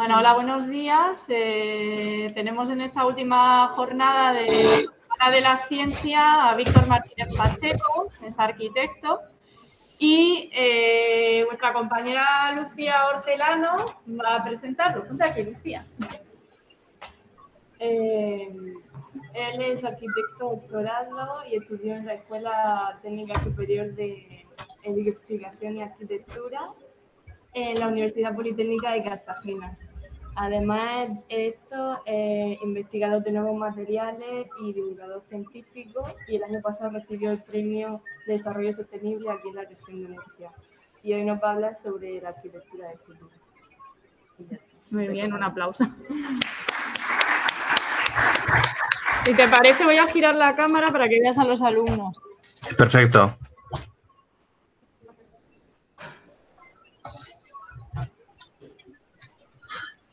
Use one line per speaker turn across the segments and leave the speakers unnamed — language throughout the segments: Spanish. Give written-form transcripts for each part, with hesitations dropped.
Bueno, hola, buenos días. Tenemos en esta última jornada de Semana de la Ciencia a Víctor Martínez Pacheco, es arquitecto, y vuestra compañera Lucía Hortelano va a presentarlo. Ponte aquí, Lucía. Él es arquitecto doctorado y estudió en la Escuela Técnica Superior de Edificación y Arquitectura en la Universidad Politécnica de Cartagena. Además de esto, investigador de nuevos materiales y divulgador científico, y el año pasado recibió el Premio de Desarrollo Sostenible aquí en la región de Murcia. Y hoy nos va a hablar sobre la arquitectura del futuro. Muy bien, un aplauso. Si te parece, voy a girar la cámara para que veas a los alumnos.
Perfecto.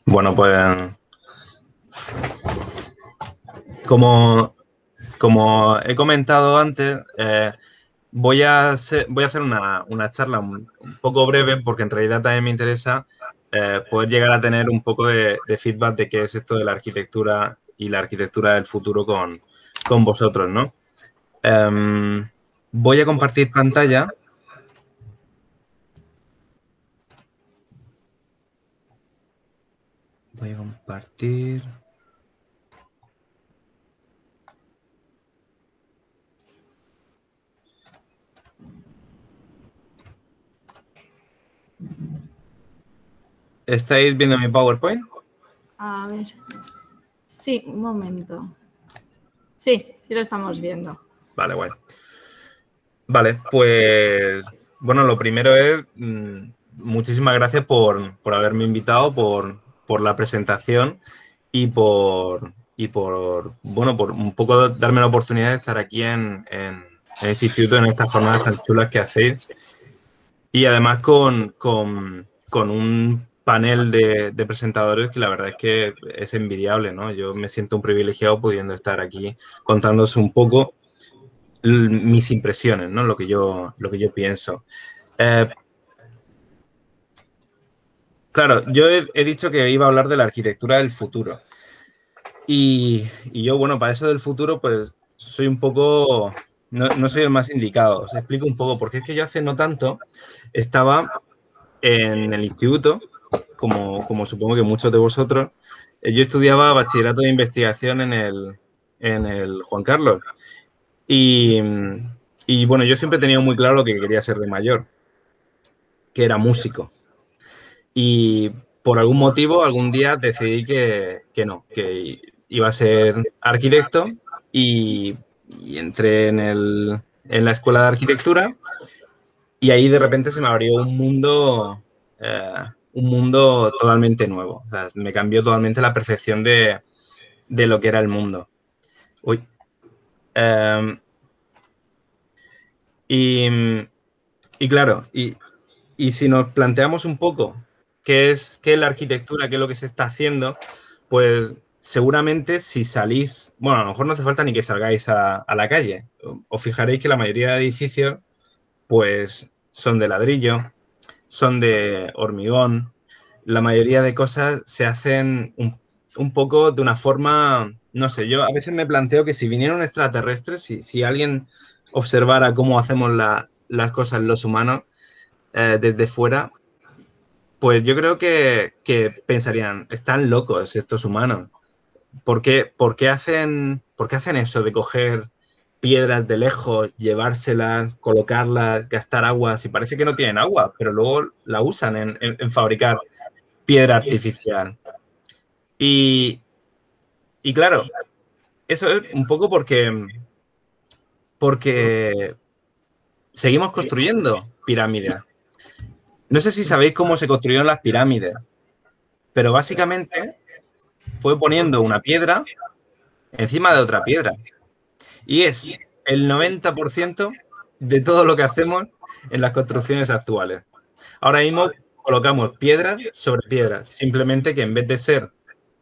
Bueno, pues como he comentado antes, voy a hacer una charla un poco breve porque en realidad también me interesa poder llegar a tener un poco de feedback de qué es esto de la arquitectura y la arquitectura del futuro con vosotros, ¿no? Voy a compartir pantalla. Voy a compartir. ¿Estáis viendo mi PowerPoint?
A ver. Sí, un momento. Sí, sí lo estamos viendo.
Vale, bueno. Vale, pues bueno, lo primero es muchísimas gracias por haberme invitado, por la presentación y por un poco darme la oportunidad de estar aquí en este instituto, en estas jornadas tan chulas que hacéis. Y además con un panel de presentadores que la verdad es que es envidiable, ¿no? Yo me siento un privilegiado pudiendo estar aquí contándoos un poco mis impresiones, ¿no? Lo que yo pienso. Claro, yo he dicho que iba a hablar de la arquitectura del futuro. Y yo, bueno, para eso del futuro, pues soy un poco... No soy el más indicado. Os explico un poco, porque es que yo hace no tanto estaba en el instituto, como supongo que muchos de vosotros. Yo estudiaba bachillerato de investigación en el Juan Carlos. Y bueno, yo siempre he tenido muy claro lo que quería ser de mayor, que era músico. Y por algún motivo, algún día decidí que no, que iba a ser arquitecto y entré en la escuela de arquitectura y ahí de repente se me abrió un mundo totalmente nuevo. O sea, me cambió totalmente la percepción de lo que era el mundo. Uy. Y claro, y si nos planteamos un poco qué es la arquitectura, qué es lo que se está haciendo, pues seguramente si salís, bueno, a lo mejor no hace falta ni que salgáis a la calle. Os fijaréis que la mayoría de edificios, pues, son de ladrillo, son de hormigón. La mayoría de cosas se hacen un poco de una forma, no sé, yo a veces me planteo que si viniera un extraterrestre, si alguien observara cómo hacemos las cosas los humanos desde fuera, pues yo creo que pensarían, están locos estos humanos. ¿Por qué hacen eso de coger piedras de lejos, llevárselas, colocarlas, gastar agua? Si parece que no tienen agua, pero luego la usan en fabricar piedra artificial. Y claro, eso es un poco porque seguimos construyendo pirámides. No sé si sabéis cómo se construyeron las pirámides, pero básicamente fue poniendo una piedra encima de otra piedra. Y es el 90% de todo lo que hacemos en las construcciones actuales. Ahora mismo colocamos piedras sobre piedras, simplemente que en vez de ser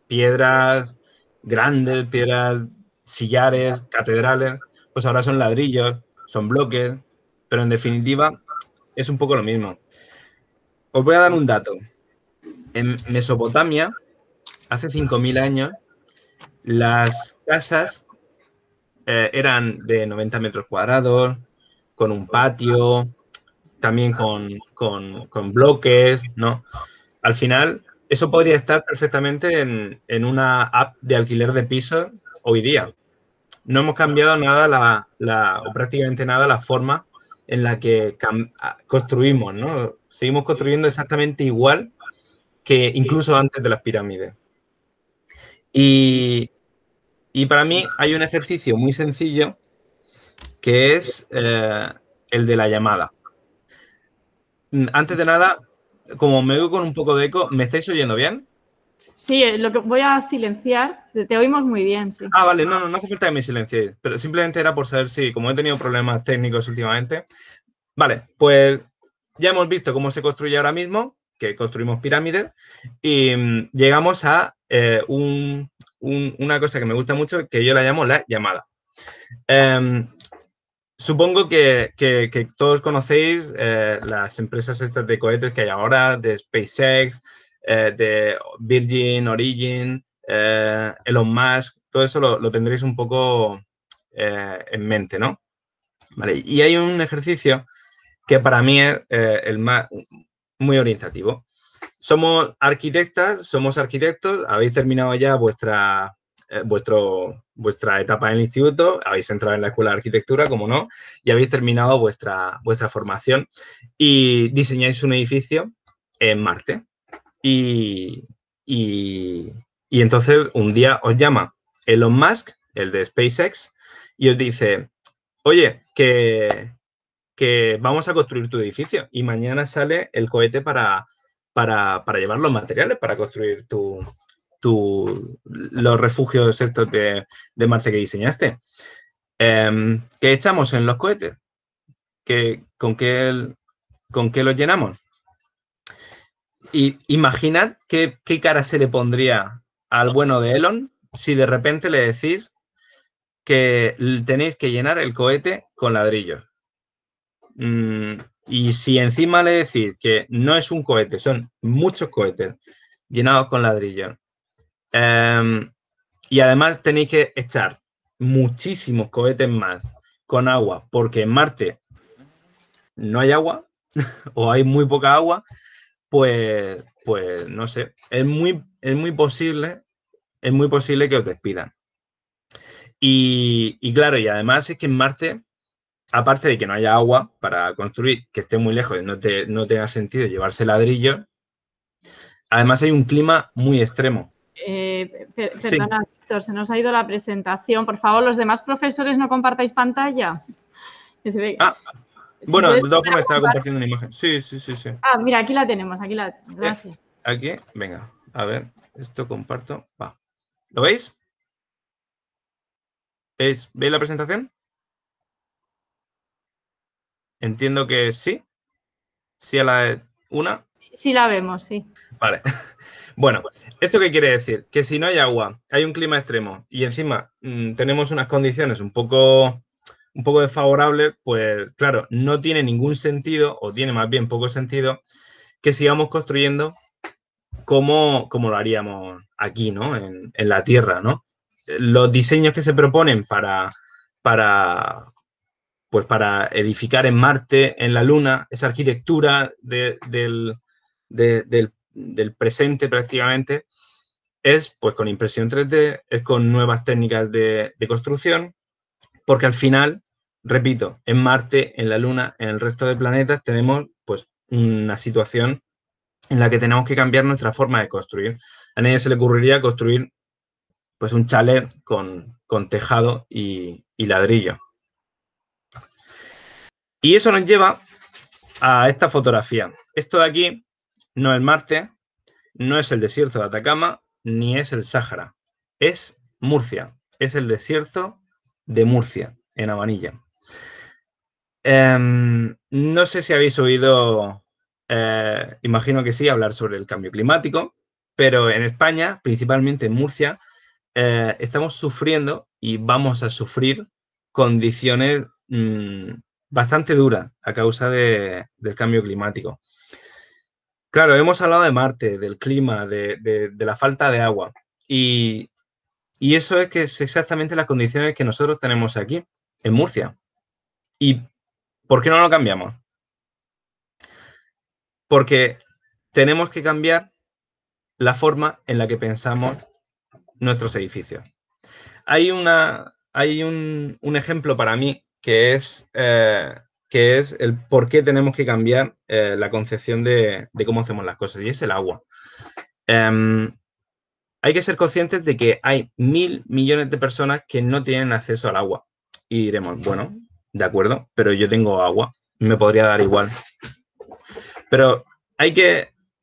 piedras grandes, piedras sillares, catedrales, pues ahora son ladrillos, son bloques, pero en definitiva es un poco lo mismo. Os voy a dar un dato. En Mesopotamia, hace 5.000 años, las casas eran de 90 metros cuadrados, con un patio, también con bloques, ¿no? Al final, eso podría estar perfectamente en una app de alquiler de pisos hoy día. No hemos cambiado nada o prácticamente nada la forma en la que construimos, ¿no? Seguimos construyendo exactamente igual que incluso antes de las pirámides. Y, y para mí hay un ejercicio muy sencillo que es el de la llamada. Antes de nada, como me oigo con un poco de eco, ¿me estáis oyendo bien?
Sí, lo que voy a silenciar, te oímos muy bien, sí.
Ah, vale, no hace falta que me silenciéis, pero simplemente era por saber si, como he tenido problemas técnicos últimamente. Vale, pues ya hemos visto cómo se construye ahora mismo, que construimos pirámides, y llegamos a una cosa que me gusta mucho, que yo la llamo la llamada. Supongo que todos conocéis las empresas estas de cohetes que hay ahora, de SpaceX, de Virgin, Origin, Elon Musk, todo eso lo tendréis un poco en mente, ¿no? Vale, y hay un ejercicio que para mí es el más muy orientativo. Somos arquitectas, somos arquitectos, habéis terminado ya vuestra etapa en el instituto, habéis entrado en la escuela de arquitectura, como no, y habéis terminado vuestra formación y diseñáis un edificio en Marte. Y, y, y entonces un día os llama Elon Musk, el de SpaceX, y os dice, oye, que vamos a construir tu edificio y mañana sale el cohete para llevar los materiales para construir los refugios estos de Marte que diseñaste. ¿Qué echamos en los cohetes? ¿Con qué los llenamos? Y imaginad qué cara se le pondría al bueno de Elon si de repente le decís que tenéis que llenar el cohete con ladrillos. Y si encima le decís que no es un cohete, son muchos cohetes llenados con ladrillos, y además tenéis que echar muchísimos cohetes más con agua, porque en Marte no hay agua o hay muy poca agua, pues no sé, es muy posible que os despidan. Y claro, y además es que en Marte, aparte de que no haya agua para construir, que esté muy lejos y no tenga sentido llevarse ladrillo, además hay un clima muy extremo. Sí.
Perdona, Víctor, se nos ha ido la presentación. Por favor, los demás profesores no compartáis pantalla.
Ah,
Si
bueno,
puedes
de todas formas estaba compartiendo una imagen. Sí.
Ah, mira, aquí la tenemos, gracias.
Aquí, venga, a ver, esto comparto. Va. ¿Lo veis? ¿Veis la presentación? Entiendo que sí. Sí a la una.
Sí la vemos, sí.
Vale. Bueno, ¿esto qué quiere decir? Que si no hay agua, hay un clima extremo y encima tenemos unas condiciones un poco desfavorables, pues claro, no tiene ningún sentido, o tiene más bien poco sentido, que sigamos construyendo como lo haríamos aquí, ¿no? En la Tierra, ¿no? Los diseños que se proponen pues para edificar en Marte, en la Luna, esa arquitectura del presente prácticamente, es pues con impresión 3D, es con nuevas técnicas de construcción, porque al final, repito, en Marte, en la Luna, en el resto de planetas tenemos pues una situación en la que tenemos que cambiar nuestra forma de construir. A nadie se le ocurriría construir pues un chalet con tejado y ladrillo. Y eso nos lleva a esta fotografía. Esto de aquí no es Marte, no es el desierto de Atacama, ni es el Sáhara. Es Murcia, es el desierto de Murcia, en Avanilla. No sé si habéis oído, imagino que sí, hablar sobre el cambio climático, pero en España, principalmente en Murcia, estamos sufriendo y vamos a sufrir condiciones bastante duras a causa del cambio climático. Claro, hemos hablado de Marte, del clima, de la falta de agua. Y eso es que es exactamente las condiciones que nosotros tenemos aquí, en Murcia. ¿Y por qué no lo cambiamos? Porque tenemos que cambiar la forma en la que pensamos nuestros edificios. Hay un ejemplo para mí que es el por qué tenemos que cambiar la concepción de cómo hacemos las cosas, y es el agua. Hay que ser conscientes de que hay 1.000 millones de personas que no tienen acceso al agua. Y diremos, bueno, de acuerdo, pero yo tengo agua, me podría dar igual. Pero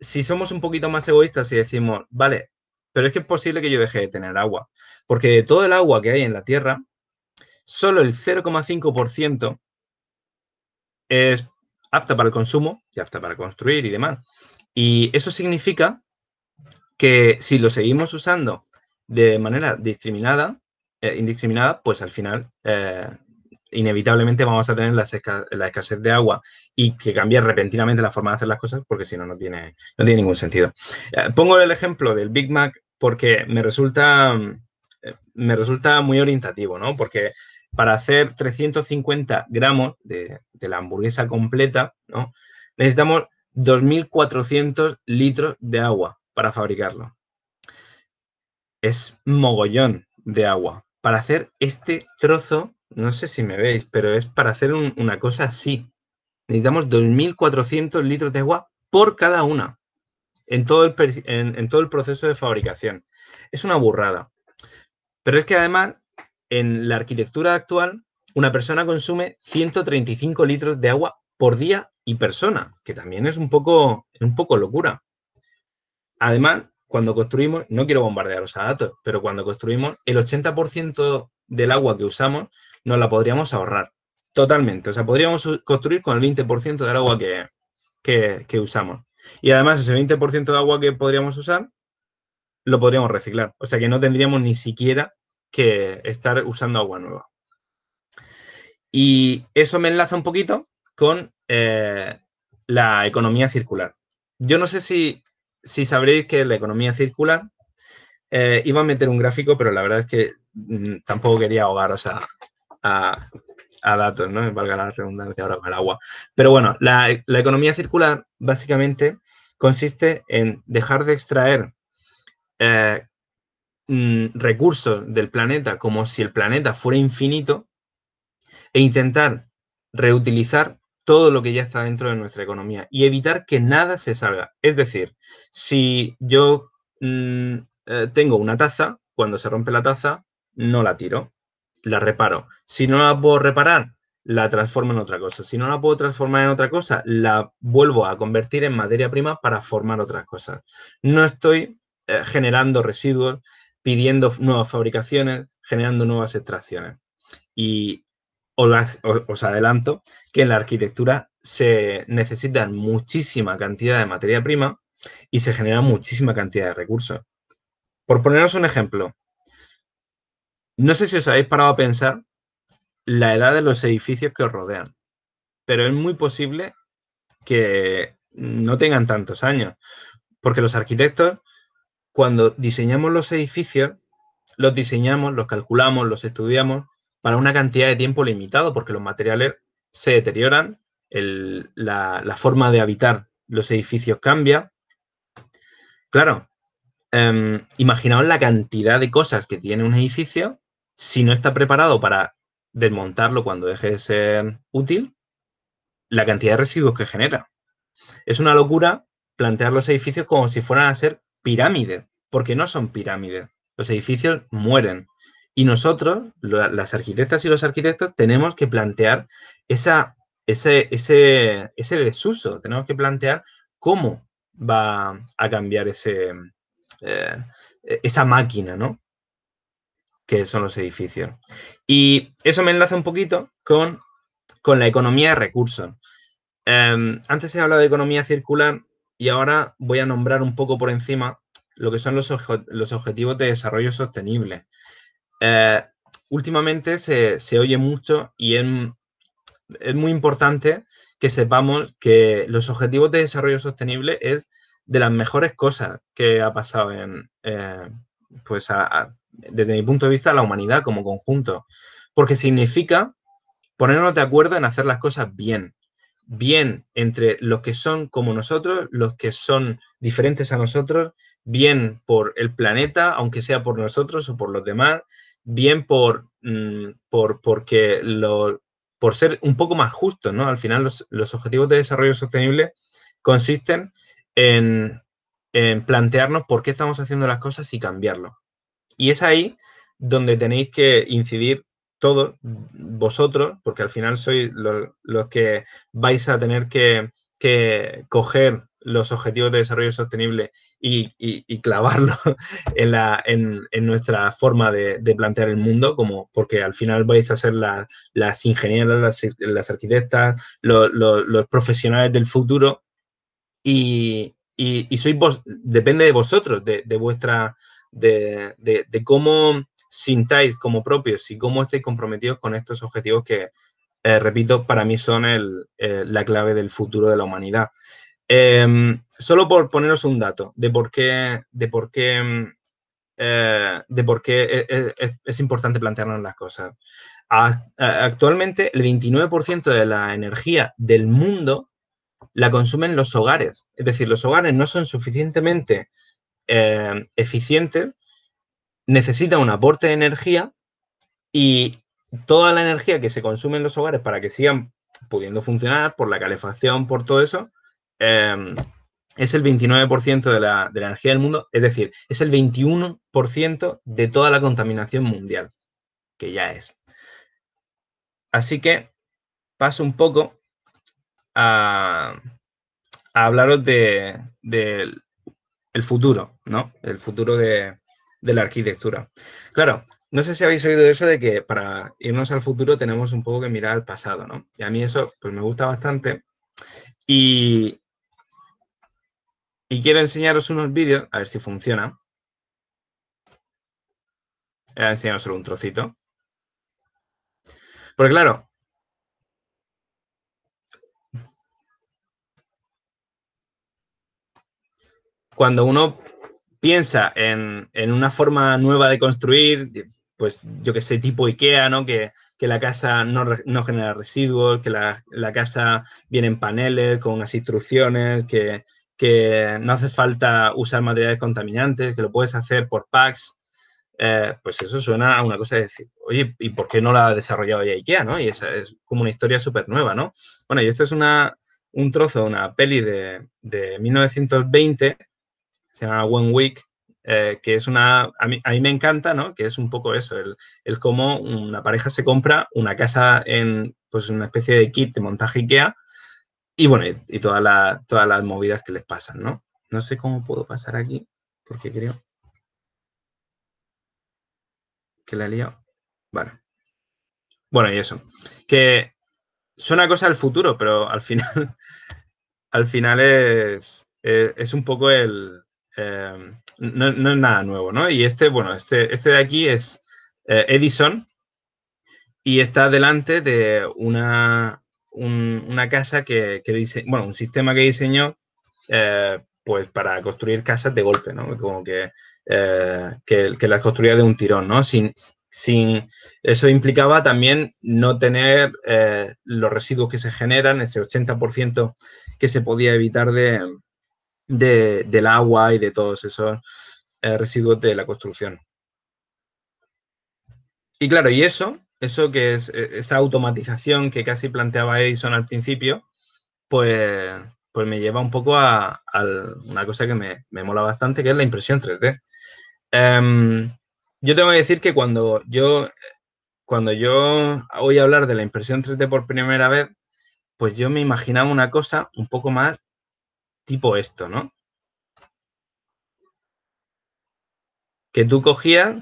si somos un poquito más egoístas y decimos, vale, pero es que es posible que yo deje de tener agua, porque de todo el agua que hay en la Tierra, solo el 0,5% es apta para el consumo y apta para construir y demás. Y eso significa que si lo seguimos usando de manera indiscriminada, pues al final inevitablemente vamos a tener la escasez de agua y que cambiar repentinamente la forma de hacer las cosas, porque si no, no tiene ningún sentido. Pongo el ejemplo del Big Mac porque me resulta muy orientativo, ¿no? Porque para hacer 350 gramos de la hamburguesa completa, ¿no? Necesitamos 2.400 litros de agua para fabricarlo. Es mogollón de agua. Para hacer este trozo, no sé si me veis, pero es para hacer una cosa así. Necesitamos 2.400 litros de agua por cada una en todo el proceso de fabricación. Es una burrada. Pero es que además, en la arquitectura actual, una persona consume 135 litros de agua por día y persona, que también es un poco locura. Además, cuando construimos, no quiero bombardearos a datos, pero cuando construimos, el 80% del agua que usamos nos la podríamos ahorrar totalmente. O sea, podríamos construir con el 20% del agua que usamos. Y además, ese 20% de agua que podríamos usar, lo podríamos reciclar. O sea, que no tendríamos ni siquiera que estar usando agua nueva. Y eso me enlaza un poquito con la economía circular. Yo no sé si sabréis que la economía circular, iba a meter un gráfico, pero la verdad es que tampoco quería ahogaros a datos, ¿no? Valga la redundancia ahora con el agua. Pero bueno, la economía circular básicamente consiste en dejar de extraer recursos del planeta como si el planeta fuera infinito e intentar reutilizar todo lo que ya está dentro de nuestra economía y evitar que nada se salga. Es decir, si yo tengo una taza, cuando se rompe la taza, no la tiro, la reparo. Si no la puedo reparar, la transformo en otra cosa. Si no la puedo transformar en otra cosa, la vuelvo a convertir en materia prima para formar otras cosas. No estoy generando residuos, pidiendo nuevas fabricaciones, generando nuevas extracciones. Y os adelanto que en la arquitectura se necesita muchísima cantidad de materia prima y se genera muchísima cantidad de recursos. Por poneros un ejemplo, no sé si os habéis parado a pensar la edad de los edificios que os rodean, pero es muy posible que no tengan tantos años, porque los arquitectos, cuando diseñamos los edificios, los diseñamos, los calculamos, los estudiamos para una cantidad de tiempo limitado, porque los materiales se deterioran, la forma de habitar los edificios cambia. Claro, imaginaos la cantidad de cosas que tiene un edificio si no está preparado para desmontarlo cuando deje de ser útil, la cantidad de residuos que genera. Es una locura plantear los edificios como si fueran a ser pirámides, porque no son pirámides. Los edificios mueren. Y nosotros, las arquitectas y los arquitectos, tenemos que plantear ese desuso. Tenemos que plantear cómo va a cambiar esa máquina, ¿no? Que son los edificios. Y eso me enlaza un poquito con la economía de recursos. Antes he hablado de economía circular y ahora voy a nombrar un poco por encima lo que son los objetivos de desarrollo sostenible. Últimamente se oye mucho y es muy importante que sepamos que los objetivos de desarrollo sostenible es de las mejores cosas que ha pasado pues desde mi punto de vista, a la humanidad como conjunto. Porque significa ponernos de acuerdo en hacer las cosas bien. Bien entre los que son como nosotros, los que son diferentes a nosotros, bien por el planeta, aunque sea por nosotros o por los demás, bien por ser un poco más justos, ¿no? Al final los objetivos de desarrollo sostenible consisten en plantearnos por qué estamos haciendo las cosas y cambiarlo. Y es ahí donde tenéis que incidir todos vosotros, porque al final sois los que vais a tener que coger los objetivos de desarrollo sostenible y clavarlo en nuestra forma de plantear el mundo, porque al final vais a ser las ingenieras, las arquitectas, los profesionales del futuro y sois vos, depende de vosotros, de vuestra, de cómo sintáis como propios y cómo estáis comprometidos con estos objetivos que, repito, para mí son la clave del futuro de la humanidad. Solo por poneros un dato de por qué es importante plantearnos las cosas. Actualmente, el 29% de la energía del mundo la consumen los hogares. Es decir, los hogares no son suficientemente eficientes, necesitan un aporte de energía y toda la energía que se consume en los hogares para que sigan pudiendo funcionar por la calefacción, por todo eso, es el 29% de la energía del mundo, es decir, es el 21% de toda la contaminación mundial, que ya es. Así que paso un poco a hablaros del futuro, ¿no? El futuro de la arquitectura. Claro, no sé si habéis oído eso de que para irnos al futuro tenemos un poco que mirar al pasado, ¿no? Y a mí eso pues me gusta bastante y quiero enseñaros unos vídeos, a ver si funciona. Voy a enseñaros solo un trocito. Porque claro, cuando uno piensa en una forma nueva de construir, pues yo que sé, tipo IKEA, ¿no? Que la casa no genera residuos, que la casa viene en paneles con unas instrucciones, que no hace falta usar materiales contaminantes, que lo puedes hacer por packs. Pues eso suena a una cosa de decir, oye, ¿y por qué no la ha desarrollado ya IKEA, no? Y esa es como una historia súper nueva, ¿no? Bueno, y esto es un trozo de una peli de 1920, se llama One Week, que es a mí me encanta, ¿no? Que es un poco eso, el cómo una pareja se compra una casa en pues una especie de kit de montaje IKEA y bueno, y todas las movidas que les pasan, ¿no? No sé cómo puedo pasar aquí, porque creo que la he liado. Vale. Bueno, y eso. Que suena cosa del futuro, pero al final, al final es un poco no es nada nuevo, ¿no? Y bueno, este de aquí es Edison y está delante de una casa bueno, un sistema que diseñó pues para construir casas de golpe, ¿no? Como que las construía de un tirón, ¿no? Eso implicaba también no tener los residuos que se generan, ese 80% que se podía evitar del agua y de todos esos residuos de la construcción. Y claro, y eso que es esa automatización que casi planteaba Edison al principio, pues me lleva un poco a una cosa que me mola bastante, que es la impresión 3D. Yo tengo que decir que cuando yo oí hablar de la impresión 3D por primera vez, pues yo me imaginaba una cosa un poco más tipo esto, ¿no? Que tú cogías,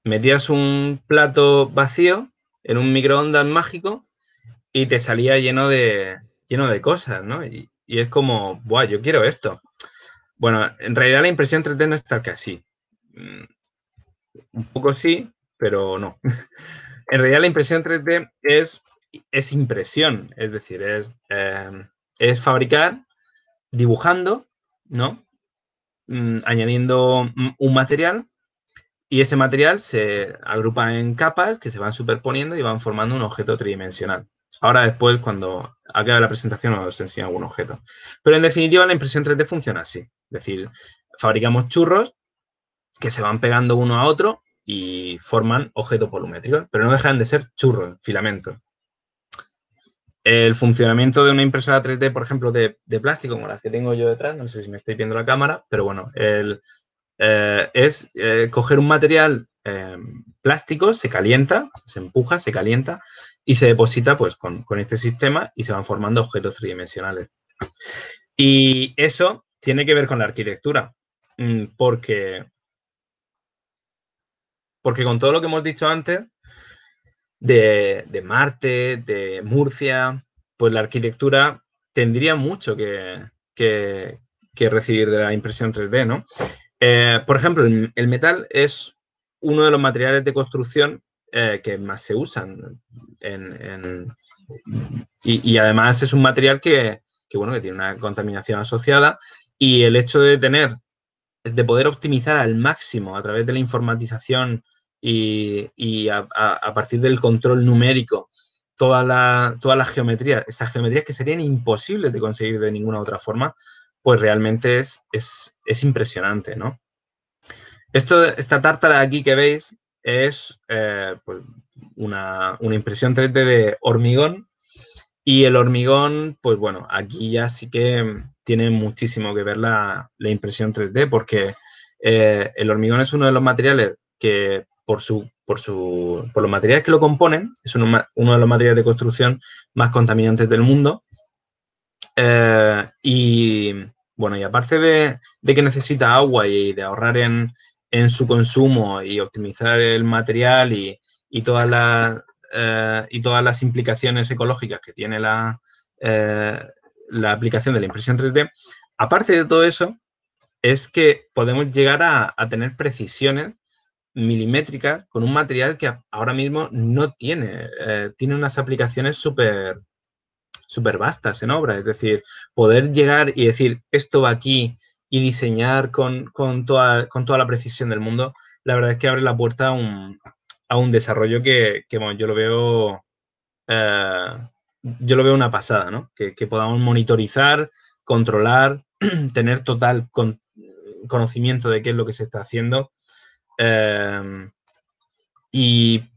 metías un plato vacío en un microondas mágico y te salía lleno de cosas, ¿no? Y es como, ¡buah, yo quiero esto! Bueno, en realidad la impresión 3D no es tal que así. Un poco sí, pero no. En realidad la impresión 3D es es impresión, es decir, es fabricar dibujando, ¿no? Añadiendo un material, y ese material se agrupa en capas que se van superponiendo y van formando un objeto tridimensional. Ahora después, cuando acabe la presentación, os enseño algún objeto. Pero en definitiva, la impresión 3D funciona así. Es decir, fabricamos churros que se van pegando uno a otro y forman objetos volumétricos, pero no dejan de ser churros, filamentos. El funcionamiento de una impresora 3D, por ejemplo, de plástico, como las que tengo yo detrás, no sé si me estáis viendo la cámara, pero bueno, es coger un material plástico, se calienta, se empuja, se calienta y se deposita pues con este sistema y se van formando objetos tridimensionales. Y eso tiene que ver con la arquitectura, porque con todo lo que hemos dicho antes, de Marte, de Murcia, pues la arquitectura tendría mucho que recibir de la impresión 3D, ¿no? Por ejemplo, el metal es uno de los materiales de construcción que más se usan. Y además es un material que tiene una contaminación asociada, y el hecho de poder optimizar al máximo a través de la informatización y a partir del control numérico todas las geometrías, esas geometrías que serían imposibles de conseguir de ninguna otra forma, pues realmente es impresionante, ¿no? Esta tarta de aquí que veis es pues una impresión 3D de hormigón, y el hormigón, pues bueno, aquí ya sí que tiene muchísimo que ver la impresión 3D, porque el hormigón es uno de los materiales que, por los materiales que lo componen, es uno de los materiales de construcción más contaminantes del mundo. Y bueno, y aparte de que necesita agua y de ahorrar en su consumo y optimizar el material y todas las implicaciones ecológicas que tiene la aplicación de la impresión 3D, aparte de todo eso, es que podemos llegar a tener precisiones milimétricas con un material que ahora mismo no tiene. Tiene unas aplicaciones súper vastas en obra. Es decir, poder llegar y decir esto va aquí y diseñar con toda la precisión del mundo, la verdad es que abre la puerta a un desarrollo que bueno, yo lo veo una pasada, ¿no? Que podamos monitorizar, controlar, tener total conocimiento de qué es lo que se está haciendo. Y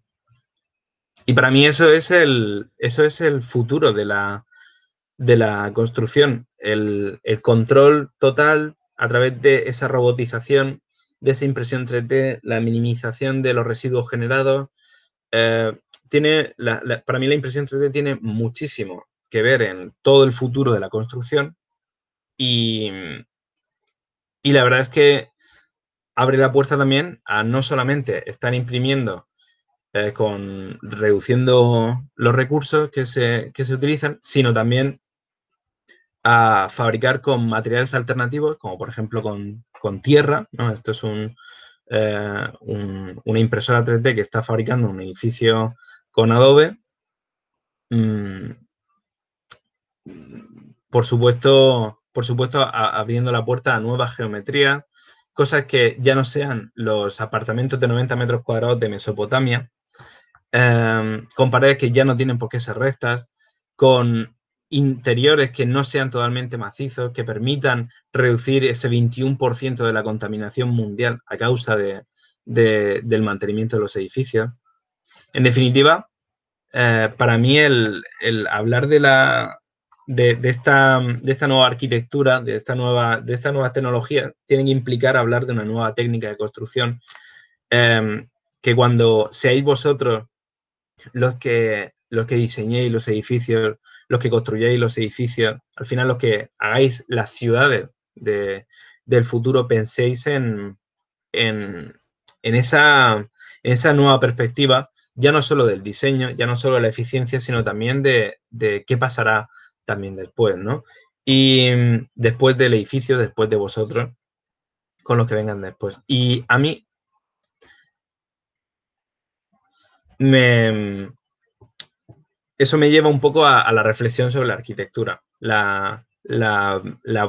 para mí eso es el futuro de la construcción, el control total a través de esa robotización, de esa impresión 3D, la minimización de los residuos generados. Para mí la impresión 3D tiene muchísimo que ver en todo el futuro de la construcción, y la verdad es que abre la puerta también a no solamente estar imprimiendo reduciendo los recursos que se utilizan, sino también a fabricar con materiales alternativos, como por ejemplo con tierra, ¿no? Esto es una impresora 3D que está fabricando un edificio con Adobe. Por supuesto, abriendo la puerta a nuevas geometrías, cosas que ya no sean los apartamentos de 90 metros cuadrados de Mesopotamia, con paredes que ya no tienen por qué ser rectas, con interiores que no sean totalmente macizos, que permitan reducir ese 21% de la contaminación mundial a causa del mantenimiento de los edificios. En definitiva, para mí el hablar de esta nueva arquitectura, de esta nueva tecnología, tiene que implicar hablar de una nueva técnica de construcción, que cuando seáis vosotros los que diseñéis los edificios, los que construyáis los edificios, al final los que hagáis las ciudades del futuro, penséis en esa nueva perspectiva, ya no solo del diseño, ya no solo de la eficiencia, sino también de qué pasará también después, ¿no? Y después del edificio, después de vosotros, con los que vengan después. Y a mí me eso me lleva un poco a la reflexión sobre la arquitectura, la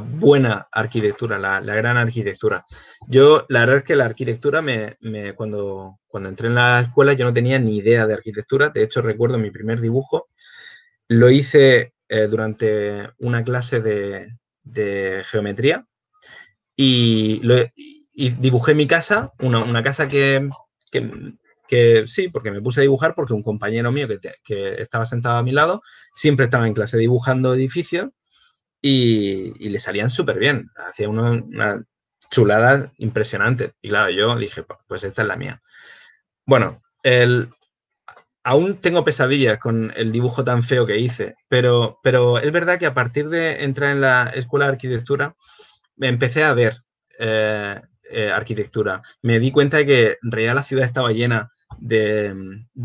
buena arquitectura, la gran arquitectura. Yo, la verdad es que la arquitectura, cuando entré en la escuela, yo no tenía ni idea de arquitectura. De hecho, recuerdo mi primer dibujo, lo hice durante una clase de geometría y dibujé mi casa, una casa que sí, porque me puse a dibujar porque un compañero mío que estaba sentado a mi lado siempre estaba en clase dibujando edificios y le salían súper bien. Hacía una chuladas impresionantes. Y claro, yo dije, pues esta es la mía. Bueno, aún tengo pesadillas con el dibujo tan feo que hice, pero es verdad que a partir de entrar en la escuela de arquitectura, me empecé a ver eh, arquitectura. Me di cuenta de que en realidad la ciudad estaba llena de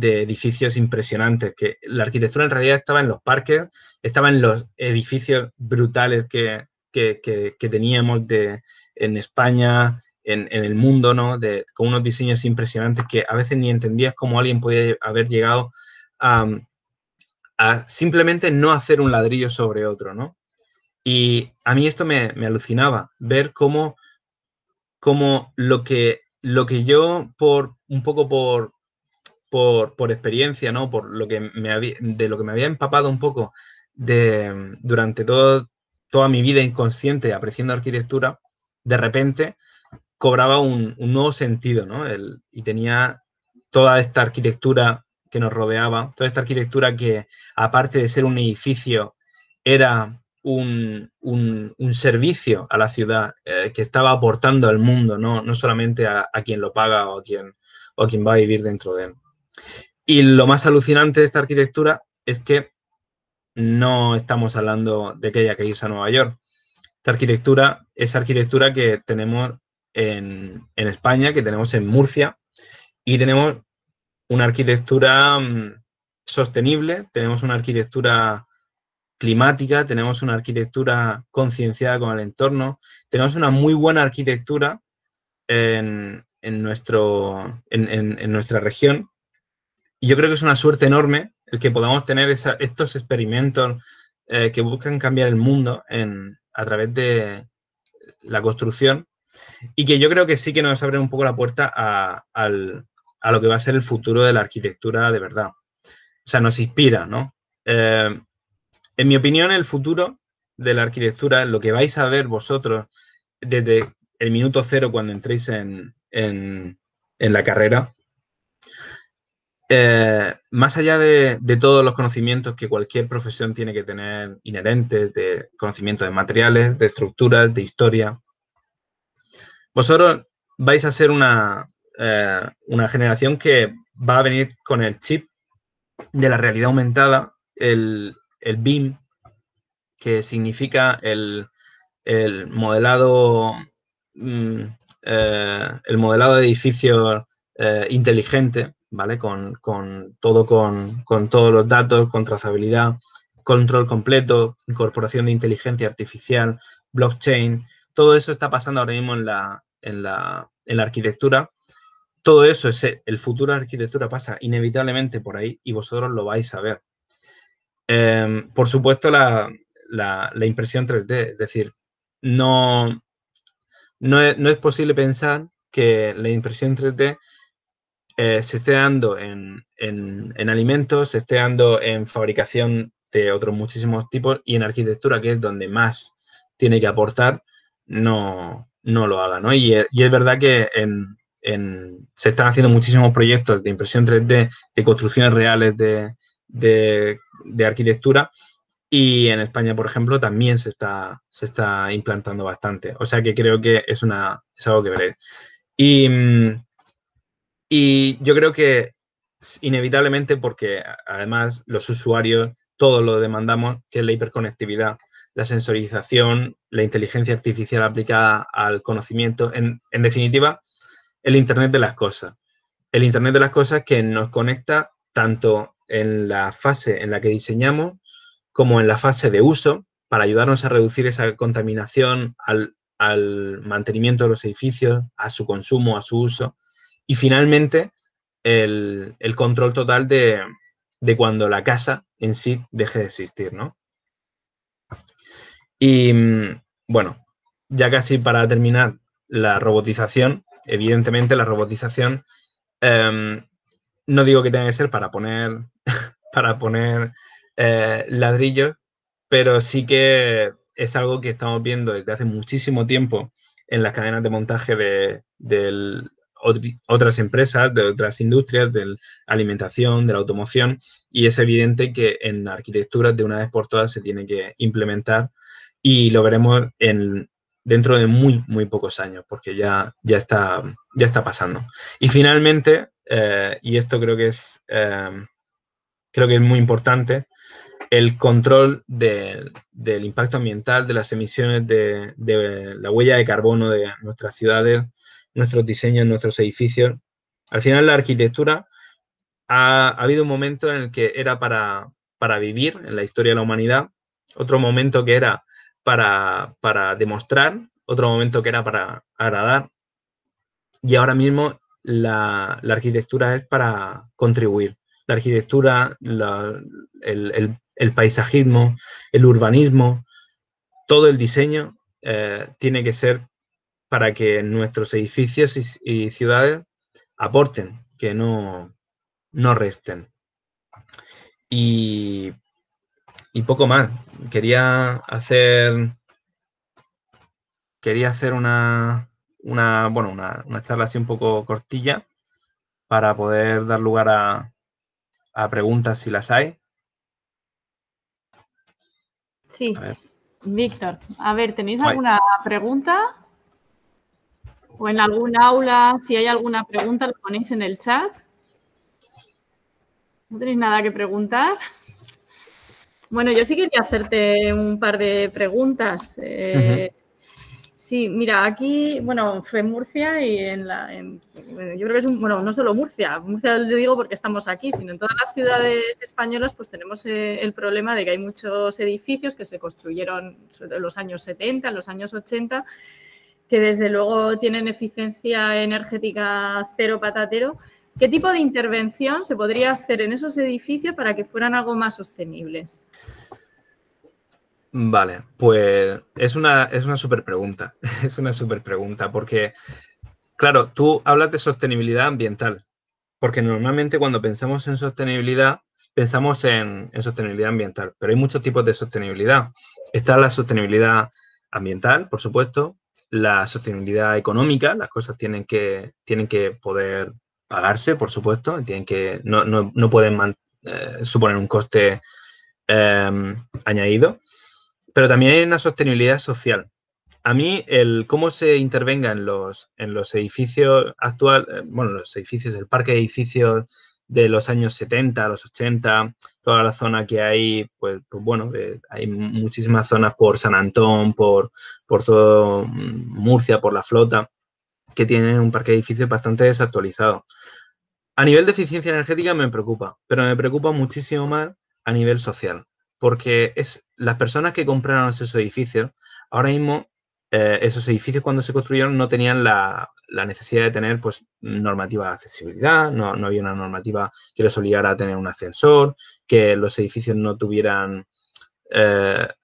edificios impresionantes, que la arquitectura en realidad estaba en los parques, estaba en los edificios brutales que teníamos en España, en el mundo, ¿no? Con unos diseños impresionantes que a veces ni entendías cómo alguien podía haber llegado a, a simplemente no hacer un ladrillo sobre otro, ¿no? Y a mí esto me alucinaba, ver cómo lo que yo, un poco por experiencia, ¿no? Por lo que de lo que me había empapado un poco durante toda mi vida inconsciente apreciando arquitectura, de repente cobraba un nuevo sentido, ¿no? Y tenía toda esta arquitectura que nos rodeaba, toda esta arquitectura que, aparte de ser un edificio, era un servicio a la ciudad que estaba aportando al mundo, no solamente a quien lo paga o a quien va a vivir dentro de él. Y lo más alucinante de esta arquitectura es que no estamos hablando de que haya que irse a Nueva York. Esta arquitectura es arquitectura que tenemos en España, que tenemos en Murcia, y tenemos una arquitectura sostenible, tenemos una arquitectura climática, tenemos una arquitectura concienciada con el entorno, tenemos una muy buena arquitectura en nuestra región. Y yo creo que es una suerte enorme el que podamos tener estos experimentos que buscan cambiar el mundo a través de la construcción y que yo creo que sí que nos abre un poco la puerta a lo que va a ser el futuro de la arquitectura de verdad. O sea, nos inspira, ¿no? En mi opinión, el futuro de la arquitectura, lo que vais a ver vosotros desde el minuto cero cuando entréis en la carrera, más allá de todos los conocimientos que cualquier profesión tiene que tener inherentes, de conocimiento de materiales, de estructuras, de historia, vosotros vais a ser una generación que va a venir con el chip de la realidad aumentada, el BIM, que significa el modelado, el modelado de edificios inteligente, ¿vale? Con todos los datos, con trazabilidad, control completo, incorporación de inteligencia artificial, blockchain. Todo eso está pasando ahora mismo en la arquitectura. Todo eso, el futuro de la arquitectura pasa inevitablemente por ahí y vosotros lo vais a ver. Por supuesto, la impresión 3D, es decir, no es posible pensar que la impresión 3D se esté dando en alimentos, se esté dando en fabricación de otros muchísimos tipos y en arquitectura, que es donde más tiene que aportar, no lo haga, ¿no? Y es verdad que se están haciendo muchísimos proyectos de impresión 3D, de construcciones reales de arquitectura, y en España, por ejemplo, también se está implantando bastante. O sea que creo que es algo que veréis. Y yo creo que inevitablemente, porque además los usuarios todos lo demandamos, que es la hiperconectividad, la sensorización, la inteligencia artificial aplicada al conocimiento, en definitiva, el Internet de las cosas. El Internet de las cosas que nos conecta tanto en la fase en la que diseñamos como en la fase de uso para ayudarnos a reducir esa contaminación al mantenimiento de los edificios, a su consumo, a su uso y finalmente el control total de de cuando la casa en sí deje de existir, ¿no? Y bueno, ya casi para terminar, la robotización, evidentemente la robotización, no digo que tenga que ser para poner, ladrillos, pero sí que es algo que estamos viendo desde hace muchísimo tiempo en las cadenas de montaje de otras empresas, de otras industrias, de la alimentación, de la automoción, y es evidente que en la arquitectura de una vez por todas se tiene que implementar y lo veremos dentro de muy, muy pocos años, porque ya está pasando. Y finalmente, y esto creo que es muy importante, el control del impacto ambiental, de las emisiones, de la huella de carbono de nuestras ciudades, nuestros diseños, nuestros edificios. Al final, la arquitectura ha habido un momento en el que era para vivir en la historia de la humanidad, otro momento que era para demostrar, otro momento que era para agradar, y ahora mismo la arquitectura es para contribuir. La arquitectura, el paisajismo, el urbanismo, todo el diseño tiene que ser para que nuestros edificios y ciudades aporten, que no resten. Y poco más. Quería hacer una charla así un poco cortilla para poder dar lugar a preguntas si las hay.
Sí, Víctor, a ver, ¿tenéis alguna pregunta? ¿O en algún aula, si hay alguna pregunta, lo ponéis en el chat? ¿No tenéis nada que preguntar? Bueno, yo sí quería hacerte un par de preguntas. Sí, mira, aquí, bueno, fue en Murcia y yo creo que es bueno, no solo Murcia lo digo porque estamos aquí, sino en todas las ciudades españolas pues tenemos el problema de que hay muchos edificios que se construyeron en los años 70, en los años 80, que desde luego tienen eficiencia energética cero patatero. ¿Qué tipo de intervención se podría hacer en esos edificios para que fueran algo más sostenibles?
Vale, pues es una súper pregunta. Es una súper pregunta porque, claro, tú hablas de sostenibilidad ambiental, porque normalmente cuando pensamos en sostenibilidad, pensamos en sostenibilidad ambiental, pero hay muchos tipos de sostenibilidad. Está la sostenibilidad ambiental, por supuesto, la sostenibilidad económica, las cosas tienen que poder pagarse, por supuesto, no pueden suponer un coste añadido, pero también hay una sostenibilidad social. A mí, cómo se intervenga en los edificios actuales, los edificios, el parque de edificios de los años 70, los 80, toda la zona que hay, pues bueno, hay muchísimas zonas por San Antón, por todo Murcia, por La Flota, que tienen un parque de edificios bastante desactualizado. A nivel de eficiencia energética me preocupa, pero me preocupa muchísimo más a nivel social, porque las personas que compraron esos edificios, ahora mismo esos edificios cuando se construyeron no tenían la necesidad de tener pues normativa de accesibilidad, no había una normativa que les obligara a tener un ascensor, que los edificios no tuvieran que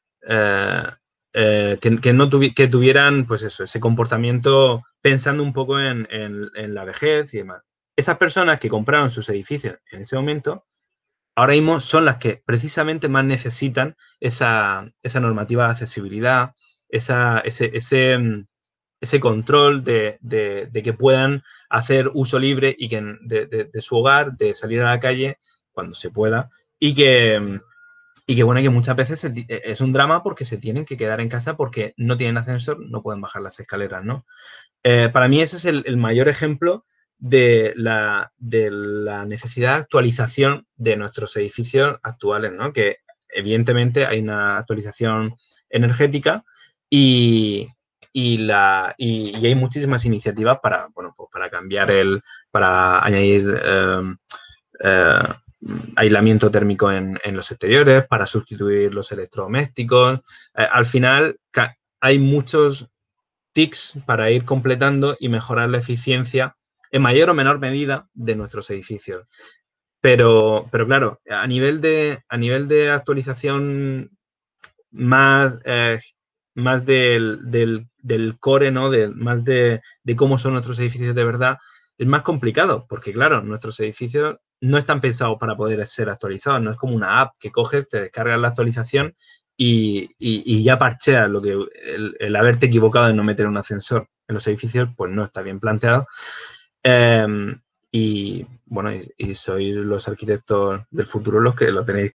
tuvieran pues eso, ese comportamiento pensando un poco en la vejez y demás. Esas personas que compraron sus edificios en ese momento, ahora mismo son las que precisamente más necesitan esa normativa de accesibilidad, ese control de que puedan hacer uso libre y que de su hogar, de salir a la calle cuando se pueda, y que bueno, que muchas veces es un drama porque se tienen que quedar en casa porque no tienen ascensor, no pueden bajar las escaleras, ¿no? Para mí ese es el mayor ejemplo de la necesidad de actualización de nuestros edificios actuales, ¿no? Que evidentemente hay una actualización energética y hay muchísimas iniciativas para, bueno, pues para cambiar para añadir eh, aislamiento térmico en los exteriores, para sustituir los electrodomésticos. Al final hay muchos tics para ir completando y mejorar la eficiencia en mayor o menor medida de nuestros edificios. claro, a nivel de actualización más, más del core, ¿no? Más de cómo son nuestros edificios de verdad, es más complicado, porque claro, nuestros edificios no están pensados para poder ser actualizados, no es como una app que coges, te descargas la actualización y ya parcheas lo que el haberte equivocado en no meter un ascensor en los edificios, pues no está bien planteado. Y bueno, y sois los arquitectos del futuro los que lo tenéis